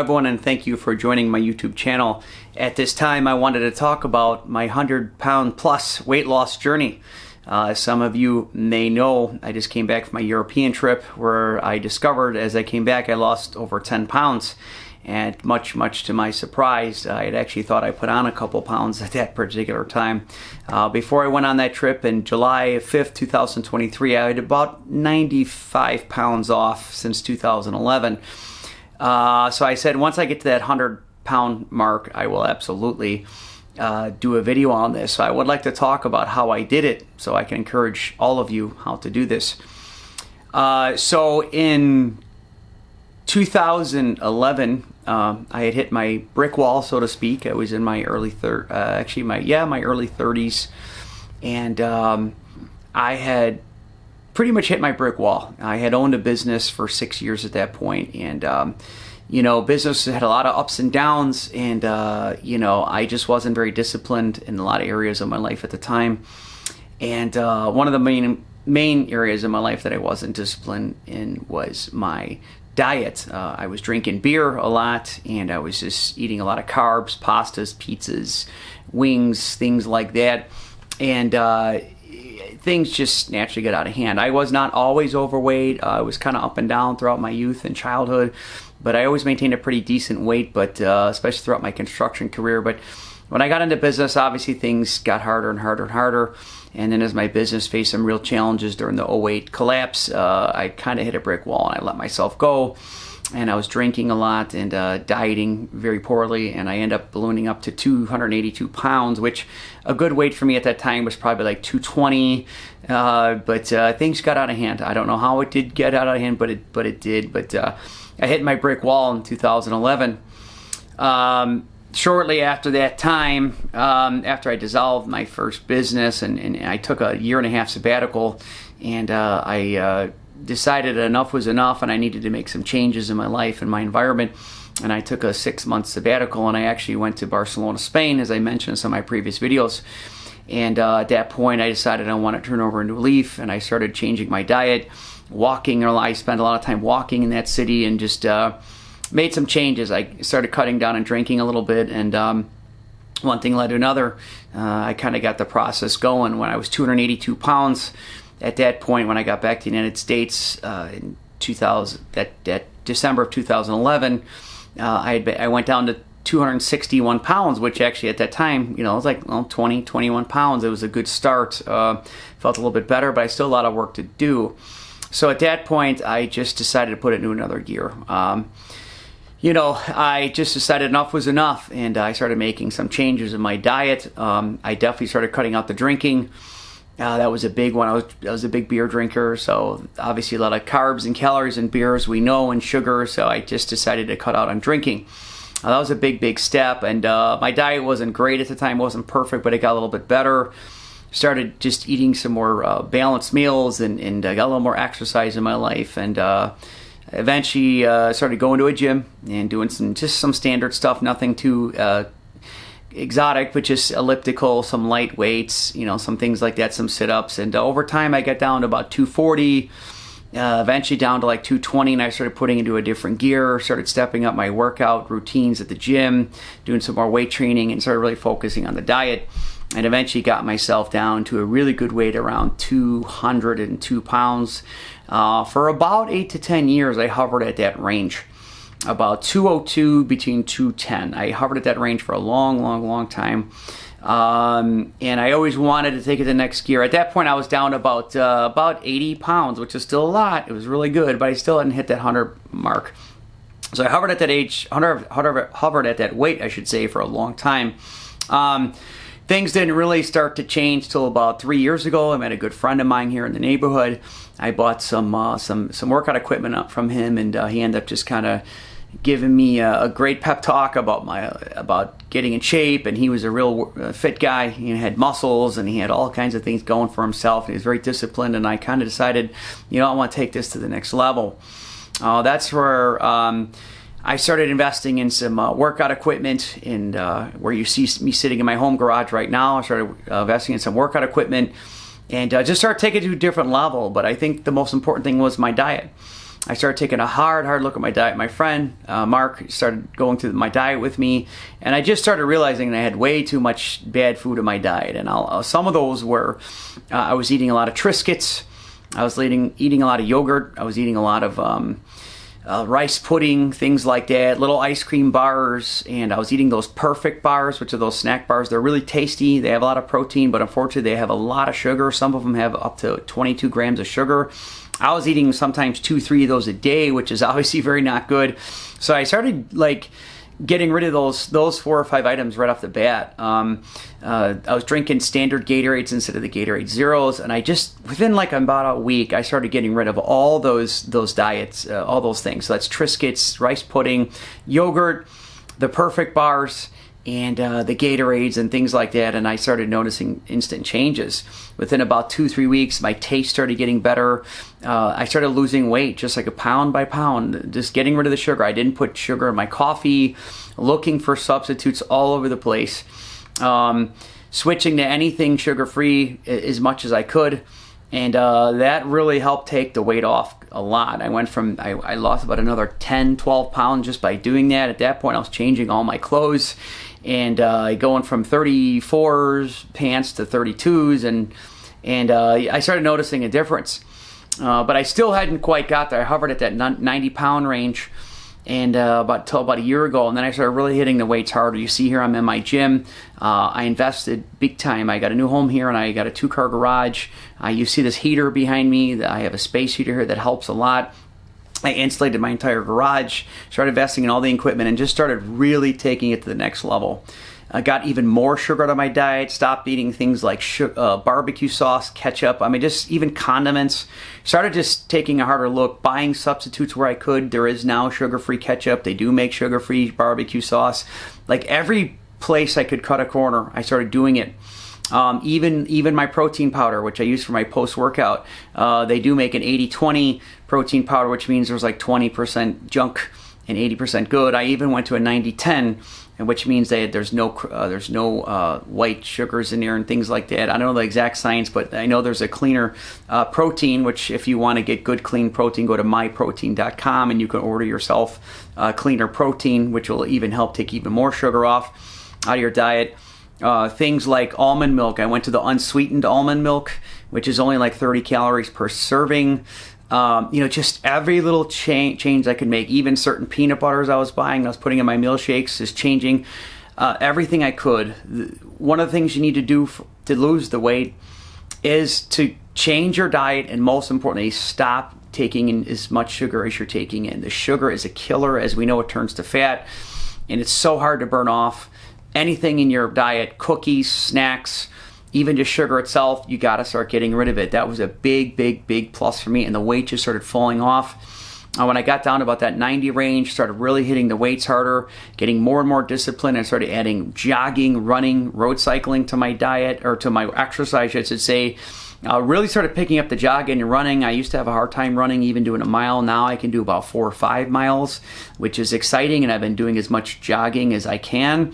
Everyone, and thank you for joining my YouTube channel. At this time, I wanted to talk about my 100-pound plus weight loss journey. As some of you may know, I just came back from my European trip where I discovered as I came back I lost over 10 pounds. And much to my surprise, I had actually thought I put on a couple pounds at that particular time. Before I went on that trip in July 5th, 2023, I had about 95 pounds off since 2011. So I said once I get to that 100-pound mark, I will absolutely do a video on this. So I would like to talk about how I did it so I can encourage all of you how to do this. So in 2011, I had hit my brick wall, so to speak. I was in my early my early 30s, and I had pretty much hit my brick wall. I had owned a business for 6 years at that point, and business had a lot of ups and downs, and I just wasn't very disciplined in a lot of areas of my life at the time. And one of the main areas of my life that I wasn't disciplined in was my diet. I was drinking beer a lot, and I was just eating a lot of carbs, pastas, pizzas, wings, things like that. And things just naturally got out of hand. I was not always overweight. I was kind of up and down throughout my youth and childhood, but I always maintained a pretty decent weight, but especially throughout my construction career. But when I got into business, obviously things got harder and harder and harder. And then as my business faced some real challenges during the 2008 collapse, I kind of hit a brick wall, and I let myself go. And I was drinking a lot and dieting very poorly, and I ended up ballooning up to 282 pounds, which a good weight for me at that time was probably like 220. But things got out of hand. I don't know how it did get out of hand, but it did. But I hit my brick wall in 2011. Shortly after that time, after I dissolved my first business, and I took a 1.5-year sabbatical, and I decided enough was enough, and I needed to make some changes in my life and my environment. And I took a 6-month sabbatical, and I actually went to Barcelona, Spain, as I mentioned in some of my previous videos. And at that point, I decided I want to turn over a new leaf, and I started changing my diet, walking. I spent a lot of time walking in that city, and just made some changes. I started cutting down on drinking a little bit, and one thing led to another. I kind of got the process going. When I was 282 pounds, at that point, when I got back to the United States in December of 2011, I went down to 261 pounds, which actually at that time, it was like 20, 21 pounds. It was a good start. Felt a little bit better, but I still had a lot of work to do. So at that point, I just decided to put it into another gear. I just decided enough was enough, and I started making some changes in my diet. I definitely started cutting out the drinking. That was a big one. I was a big beer drinker, so obviously a lot of carbs and calories in beers we know, and sugar, so I just decided to cut out on drinking. That was a big step, and my diet wasn't great at the time. It wasn't perfect, but it got a little bit better. Started just eating some more balanced meals, and got a little more exercise in my life, and eventually started going to a gym and doing some standard stuff, nothing too exotic, but just elliptical, some light weights, some things like that, some sit-ups. And over time I got down to about 240, eventually down to like 220, and I started putting into a different gear, started stepping up my workout routines at the gym, doing some more weight training, and started really focusing on the diet, and eventually got myself down to a really good weight around 202 pounds. For about 8 to 10 years, I hovered at that range, about 202 between 210. I hovered at that range for a long time, and I always wanted to take it to the next gear. At that point, I was down about 80 pounds, which is still a lot. It was really good, but I still hadn't hit that 100 mark. So I hovered at that hovered at that weight, I should say, for a long time. Things didn't really start to change till about 3 years ago. I met a good friend of mine here in the neighborhood. I bought some workout equipment up from him, and he ended up just kind of giving me a great pep talk about getting in shape. And he was a real fit guy. He had muscles, and he had all kinds of things going for himself. And he was very disciplined, and I kind of decided, I want to take this to the next level. That's where I started investing in some workout equipment, and where you see me sitting in my home garage right now. I started investing in some workout equipment, and just started taking it to a different level. But I think the most important thing was my diet. I started taking a hard look at my diet. My friend, Mark, started going through my diet with me, and I just started realizing that I had way too much bad food in my diet. And some of those were, I was eating a lot of Triscuits, I was eating a lot of yogurt, I was eating a lot of rice pudding, things like that, little ice cream bars, and I was eating those Perfect bars, which are those snack bars. They're really tasty. They have a lot of protein, but unfortunately they have a lot of sugar. Some of them have up to 22 grams of sugar. I was eating sometimes 2-3 of those a day, which is obviously very not good. So I started getting rid of those 4 or 5 items right off the bat. I was drinking standard Gatorades instead of the Gatorade Zeros, and I just, within about a week, I started getting rid of all those diets, all those things. So that's Triscuits, rice pudding, yogurt, the Perfect bars, and the Gatorades and things like that, and I started noticing instant changes. Within about 2-3 weeks, my taste started getting better. I started losing weight just like a pound by pound, just getting rid of the sugar. I didn't put sugar in my coffee, looking for substitutes all over the place, switching to anything sugar-free as much as I could, and that really helped take the weight off a lot. I lost about another 10-12 pounds just by doing that. At that point, I was changing all my clothes, and going from 34s pants to 32s, and I started noticing a difference. But I still hadn't quite got there. I hovered at that 90-pound range, and until about a year ago, and then I started really hitting the weights harder. You see here, I'm in my gym. I invested big time. I got a new home here, and I got a 2-car garage. You see this heater behind me. I have a space heater here that helps a lot. I insulated my entire garage, started investing in all the equipment, and just started really taking it to the next level. I got even more sugar out of my diet, stopped eating things like barbecue sauce, ketchup, just even condiments. Started just taking a harder look, buying substitutes where I could. There is now sugar-free ketchup. They do make sugar-free barbecue sauce. Every place I could cut a corner, I started doing it. Even my protein powder, which I use for my post-workout, they do make an 80-20 protein powder, which means there's 20% junk and 80% good. I even went to a 90-10, which means there's no white sugars in there and things like that. I don't know the exact science, but I know there's a cleaner protein, which if you want to get good clean protein, go to myprotein.com and you can order yourself cleaner protein, which will even help take even more sugar off out of your diet. Things like almond milk. I went to the unsweetened almond milk, which is only 30 calories per serving. Just every little change I could make. Even certain peanut butters I was buying, I was putting in my milkshakes, is changing everything I could. One of the things you need to do to lose the weight is to change your diet, and most importantly, stop taking in as much sugar as you're taking in. The sugar is a killer. As we know, it turns to fat, and it's so hard to burn off. Anything in your diet, cookies, snacks, even just sugar itself, you got to start getting rid of it. That was a big plus for me, and the weight just started falling off. When I got down to about that 90 range, started really hitting the weights harder, getting more and more disciplined. I started adding jogging, running, road cycling to my diet, or to my exercise, I should say. Really started picking up the jogging and running. I used to have a hard time running, even doing a mile. Now I can do about 4 or 5 miles, which is exciting, and I've been doing as much jogging as I can.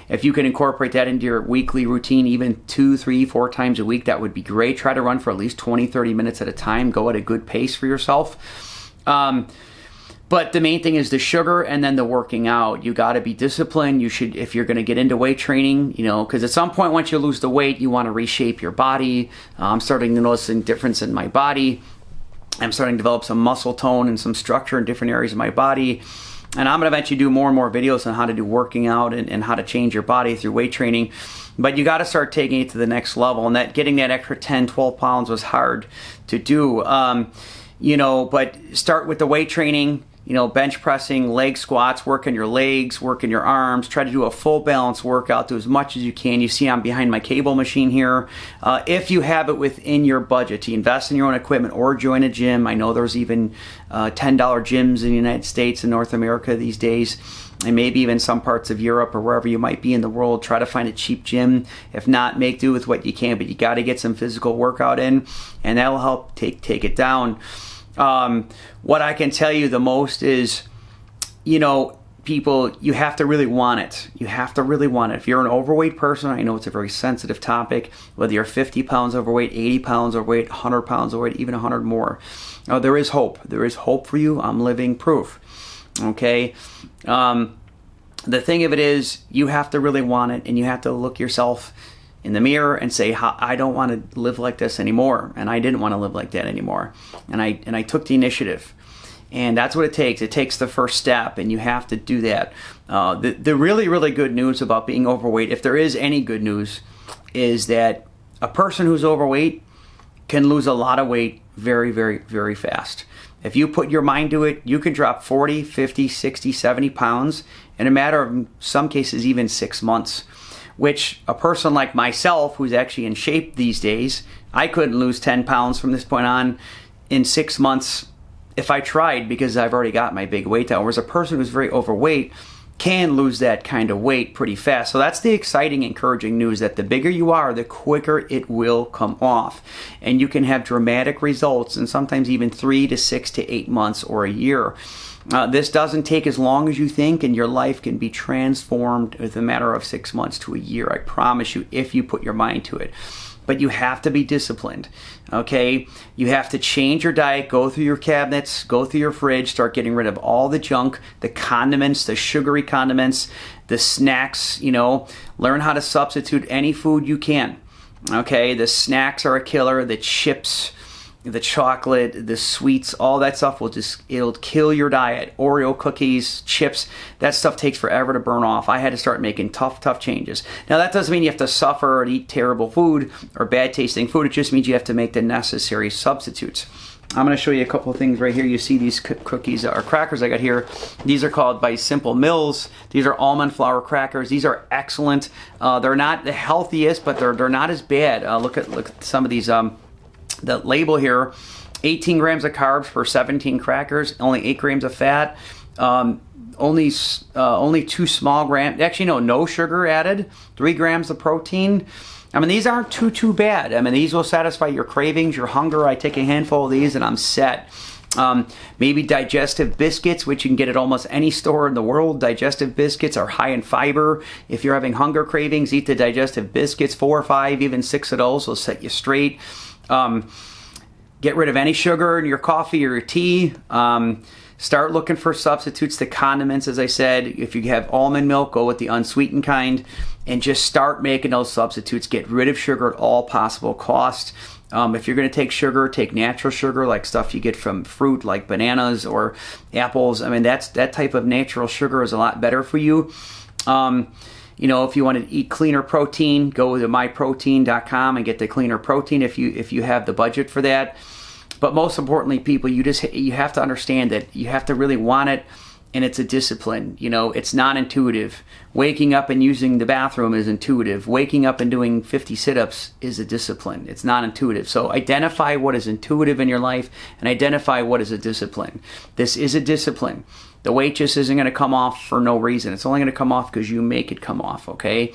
If you can incorporate that into your weekly routine, even 2, 3, 4 times a week, that would be great. Try to run for at least 20-30 minutes at a time. Go at a good pace for yourself. But the main thing is the sugar and then the working out. You got to be disciplined. You should, if you're going to get into weight training, because at some point once you lose the weight, you want to reshape your body. I'm starting to notice a difference in my body. I'm starting to develop some muscle tone and some structure in different areas of my body. And I'm going to eventually do more and more videos on how to do working out and how to change your body through weight training. But you got to start taking it to the next level. And getting that extra 10, 12 pounds was hard to do. But start with the weight training, bench pressing, leg squats, work on your legs, work on your arms. Try to do a full balance workout, do as much as you can. You see I'm behind my cable machine here. If you have it within your budget to invest in your own equipment or join a gym. I know there's even $10 gyms in the United States and North America these days, and maybe even some parts of Europe or wherever you might be in the world. Try to find a cheap gym. If not, make do with what you can, but you got to get some physical workout in, and that will help take it down. What I can tell you the most is, people, you have to really want it. You have to really want it. If you're an overweight person, I know it's a very sensitive topic, whether you're 50 pounds overweight, 80 pounds overweight, 100 pounds overweight, even 100 more. There is hope. There is hope for you. I'm living proof. Okay? The thing of it is, you have to really want it, and you have to look yourself in the mirror and say, I don't want to live like this anymore, and I didn't want to live like that anymore. And I took the initiative. And that's what it takes. It takes the first step, and you have to do that. The really, really good news about being overweight, if there is any good news, is that a person who's overweight can lose a lot of weight very, very, very fast. If you put your mind to it, you can drop 40, 50, 60, 70 pounds in a matter of, some cases, even 6 months, which a person like myself, who's actually in shape these days, I couldn't lose 10 pounds from this point on in 6 months if I tried, because I've already got my big weight down. Whereas a person who's very overweight can lose that kind of weight pretty fast. So that's the exciting, encouraging news, that the bigger you are, the quicker it will come off. And you can have dramatic results in sometimes even 3 to 6 to 8 months or a year. This doesn't take as long as you think, and your life can be transformed within a matter of 6 months to a year. I promise you, if you put your mind to it. But you have to be disciplined, okay? You have to change your diet, go through your cabinets, go through your fridge, start getting rid of all the junk, the condiments, the sugary condiments, the snacks, learn how to substitute any food you can, okay? The snacks are a killer, the chips, the chocolate, the sweets, all that stuff it'll kill your diet. Oreo cookies, chips, that stuff takes forever to burn off. I had to start making tough changes. Now that doesn't mean you have to suffer and eat terrible food or bad tasting food. It just means you have to make the necessary substitutes. I'm going to show you a couple of things right here. You see these cookies or crackers I got here. These are called by Simple Mills. These are almond flour crackers. These are excellent. They're not the healthiest, but they're not as bad. Look at some of these. The label here, 18 grams of carbs per 17 crackers, only 8 grams of fat, only 2 small grams, actually no sugar added, 3 grams of protein. I mean, these aren't too bad. I mean, these will satisfy your cravings, your hunger. I take a handful of these and I'm set. Maybe Digestive Biscuits, which you can get at almost any store in the world. Digestive Biscuits are high in fiber. If you're having hunger cravings, eat the Digestive Biscuits, 4 or 5, even 6 of those will set you straight. Get rid of any sugar in your coffee or your tea. Start looking for substitutes to condiments, as I said. If you have almond milk, go with the unsweetened kind, and just start making those substitutes. Get rid of sugar at all possible costs. If you're going to take sugar, take natural sugar, like stuff you get from fruit, like bananas or apples. I mean, that type of natural sugar is a lot better for you. If you want to eat cleaner protein, go to myprotein.com and get the cleaner protein if you have the budget for that. But most importantly, people, you have to understand that you have to really want it, and it's a discipline. It's not intuitive. Waking up and using the bathroom is intuitive. Waking up and doing 50 sit-ups is a discipline. It's not intuitive. So identify what is intuitive in your life and identify what is a discipline. This is a discipline. The weight just isn't going to come off for no reason. It's only going to come off because you make it come off, okay?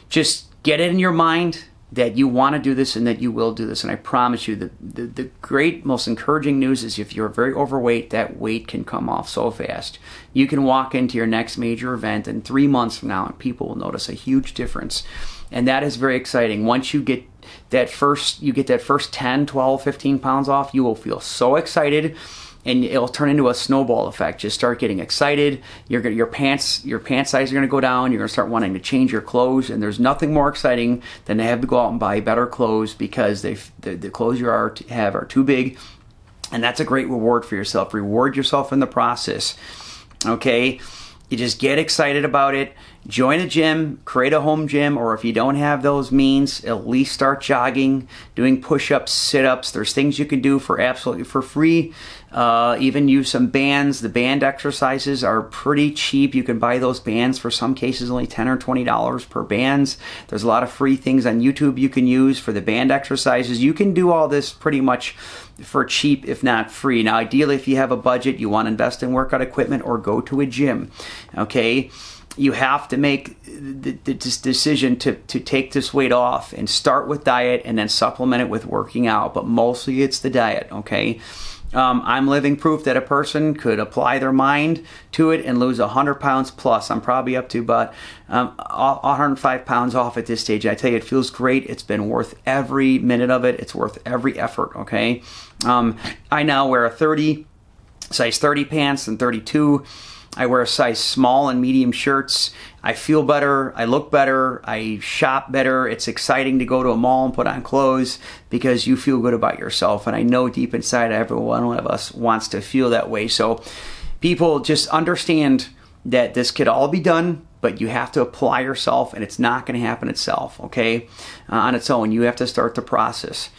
Just get it in your mind that you want to do this and that you will do this. And I promise you, the great, most encouraging news is if you're very overweight, that weight can come off so fast. You can walk into your next major event in 3 months from now and people will notice a huge difference. And that is very exciting. Once you get that first 10, 12, 15 pounds off, you will feel so excited. And it'll turn into a snowball effect. Just start getting excited. Your pants size are going to go down. You're going to start wanting to change your clothes. And there's nothing more exciting than to have to go out and buy better clothes because the clothes you have are too big. And that's a great reward for yourself. Reward yourself in the process. Okay? You just get excited about it. Join a gym, create a home gym, or if you don't have those means, at least start jogging, doing push-ups, sit-ups. There's things you can do absolutely for free. Even use some bands. The band exercises are pretty cheap. You can buy those bands for some cases only $10 or $20 per bands. There's a lot of free things on YouTube you can use for the band exercises. You can do all this pretty much for cheap, if not free. Now, ideally, if you have a budget, you want to invest in workout equipment or go to a gym. Okay? You have to make this decision to take this weight off and start with diet and then supplement it with working out. But mostly it's the diet, okay? I'm living proof that a person could apply their mind to it and lose 100 pounds plus. I'm probably up to about 105 pounds off at this stage. I tell you, it feels great. It's been worth every minute of it. It's worth every effort, okay? I now wear a size 30 pants and 32. I wear a size small and medium shirts. I feel better. I look better. I shop better. It's exciting to go to a mall and put on clothes because you feel good about yourself. And I know deep inside every one of us wants to feel that way. So people just understand that this could all be done, but you have to apply yourself, and it's not going to happen itself, okay, on its own. You have to start the process.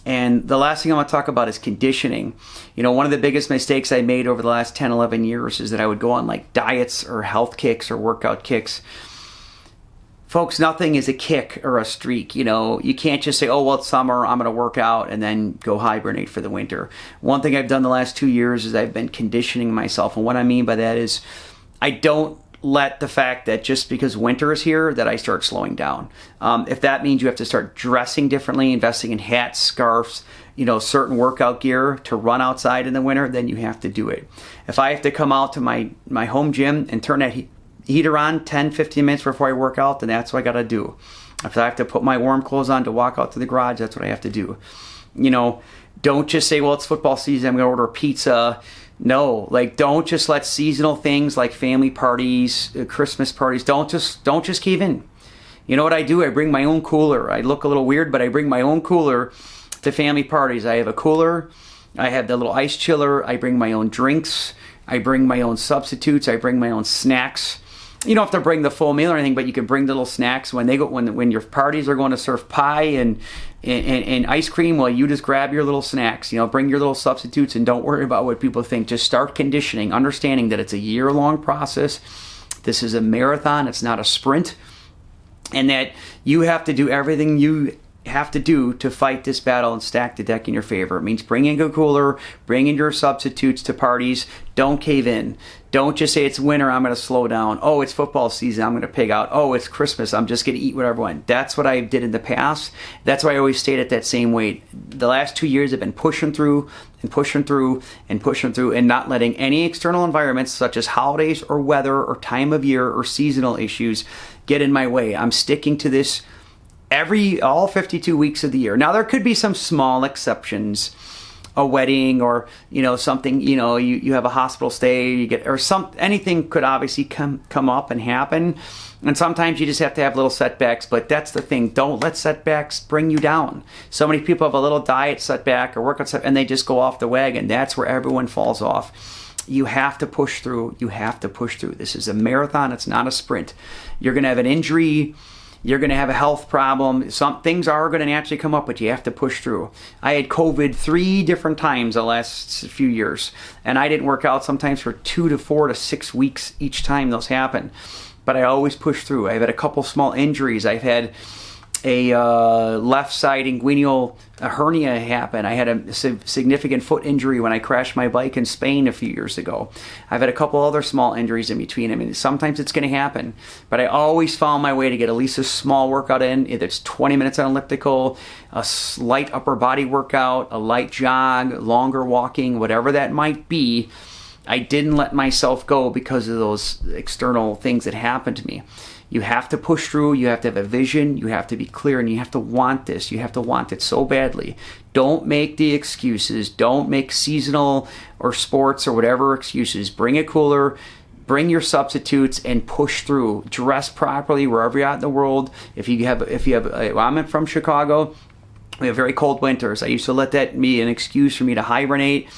And the last thing I want to talk about is conditioning. You know, one of the biggest mistakes I made over the last 10, 11 years is that I would go on like diets or health kicks or workout kicks. Folks, nothing is a kick or a streak. You know, you can't just say, oh, well, it's summer, I'm going to work out, and then go hibernate for the winter. One thing I've done the last 2 years is I've been conditioning myself. And what I mean by that is I don't let the fact that just because winter is here that I start slowing down. If that means you have to start dressing differently, investing in hats, scarves, you know, certain workout gear to run outside in the winter, then you have to do it. If I have to come out to my home gym and turn that heater on 10, 15 minutes before I work out, then that's what I got to do. If I have to put my warm clothes on to walk out to the garage, that's what I have to do. You know, don't just say, well, it's football season, I'm going to order pizza. No, like, don't just let seasonal things like family parties, Christmas parties, don't just cave in. You know what I do? I bring my own cooler. I look a little weird, but I bring my own cooler to family parties. I have a cooler. I have the little ice chiller. I bring my own drinks. I bring my own substitutes. I bring my own snacks. You don't have to bring the full meal or anything, but you can bring the little snacks when your parties are going to serve pie and ice cream. Well, you just grab your little snacks. You know, bring your little substitutes and don't worry about what people think. Just start conditioning, understanding that it's a year-long process. This is a marathon. It's not a sprint, and that you have to do everything you have to do to fight this battle and stack the deck in your favor. It means bringing a cooler, bringing your substitutes to parties. Don't cave in. Don't just say it's winter, I'm going to slow down. Oh, it's football season, I'm going to pig out. Oh, it's Christmas, I'm just going to eat whatever I want. That's what I did in the past. That's why I always stayed at that same weight. The last 2 years I've been pushing through and pushing through and pushing through and not letting any external environments such as holidays or weather or time of year or seasonal issues get in my way. I'm sticking to this all 52 weeks of the year. Now, there could be some small exceptions, a wedding or, you know, something, you know, you have a hospital stay, anything could obviously come up and happen. And sometimes you just have to have little setbacks, but that's the thing. Don't let setbacks bring you down. So many people have a little diet setback or workout setback and they just go off the wagon. That's where everyone falls off. You have to push through. You have to push through. This is a marathon. It's not a sprint. You're going to have an injury. You're going to have a health problem. Some things are going to naturally come up, but you have to push through. I had COVID 3 different times the last few years, and I didn't work out sometimes for 2 to 4 to 6 weeks each time those happen. But I always push through. I've had a couple small injuries. I've had a left side inguinal hernia happen. I had a significant foot injury when I crashed my bike in Spain a few years ago. I've had a couple other small injuries in between. I mean, sometimes it's going to happen, but I always found my way to get at least a small workout in. Either it's 20 minutes on elliptical, a slight upper body workout, a light jog, longer walking, whatever that might be. I didn't let myself go because of those external things that happened to me. You have to push through, you have to have a vision, you have to be clear, and you have to want this. You have to want it so badly. Don't make the excuses. Don't make seasonal or sports or whatever excuses. Bring a cooler, bring your substitutes, and push through. Dress properly wherever you're at in the world. I'm from Chicago. We have very cold winters. I used to let that be an excuse for me to hibernate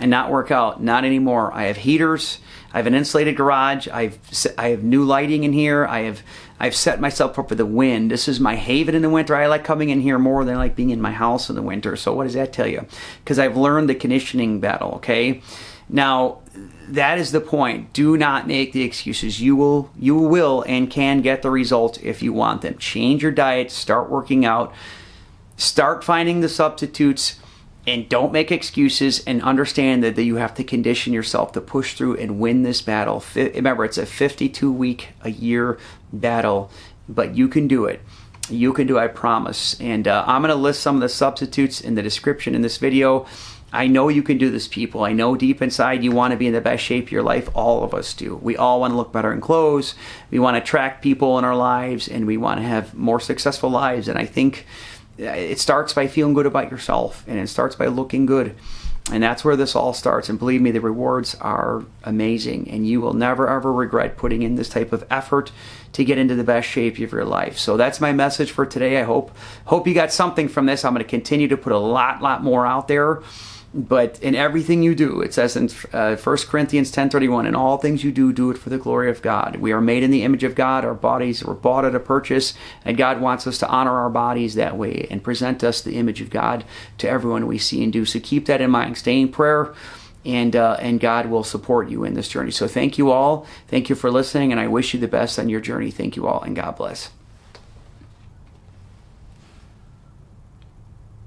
and not work out. Not anymore. I have heaters. I have an insulated garage. I have new lighting in here. I've set myself up for the wind. This is my haven in the winter. I like coming in here more than I like being in my house in the winter. So what does that tell you? Because I've learned the conditioning battle, okay? Now, that is the point. Do not make the excuses. You will and can get the results if you want them. Change your diet. Start working out. Start finding the substitutes. And don't make excuses, and understand that you have to condition yourself to push through and win this battle. Remember, it's a 52-week-a-year battle, but you can do it. You can do it, I promise. And I'm going to list some of the substitutes in the description in this video. I know you can do this, people. I know deep inside you want to be in the best shape of your life. All of us do. We all want to look better in clothes. We want to attract people in our lives, and we want to have more successful lives. And I think it starts by feeling good about yourself, and it starts by looking good. And that's where this all starts. And believe me, the rewards are amazing. And you will never, ever regret putting in this type of effort to get into the best shape of your life. So that's my message for today. I hope you got something from this. I'm going to continue to put a lot more out there. But in everything you do, it says in 1 Corinthians 10:31, in all things you do, do it for the glory of God. We are made in the image of God. Our bodies were bought at a purchase, and God wants us to honor our bodies that way and present us the image of God to everyone we see and do. So keep that in mind. Stay in prayer, and God will support you in this journey. So thank you all. Thank you for listening, and I wish you the best on your journey. Thank you all, and God bless.